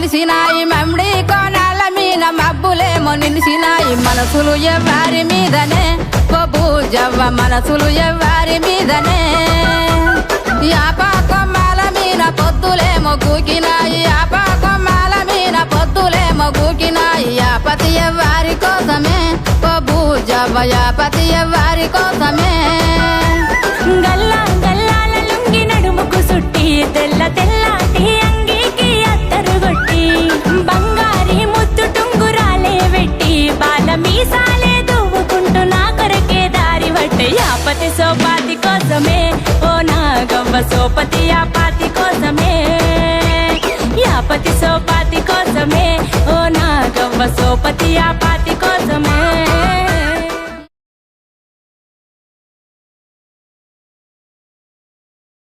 నిలిసినాయి మమ్మిడి కోనాల మీద మబ్బులేమో నిలిసినాయి మనసులు ఎవ్వారి మీదనే ఓ బూజవ్వ మనసులు ఎవ్వారి మీదనే యాప కొమ్మాల మీద పొద్దులేమో గూకినాయి యాప కొమ్మాల మీద పొద్దులేమో గూకినాయి యాపతి ఎవ్వారి కోసమే ఓ బూజవ్వ యాపతి ఎవ్వారి కోసమే గల్లా గల్లాల లుంగి నడుముకు సుట్టి తెల్ల తెల్లాటి అంగీకి అత్తరు కొట్టి బంగారి ముద్దు టుంగురాలే వెట్టి బాల మీసాలే దువ్వుకుంటూ నా కొరకే దారి పట్టే యాపతి సోపాతి కోసమే ఓ నా గవ్వ సోపతి యాపాతి కోసమే యాపతి సోపా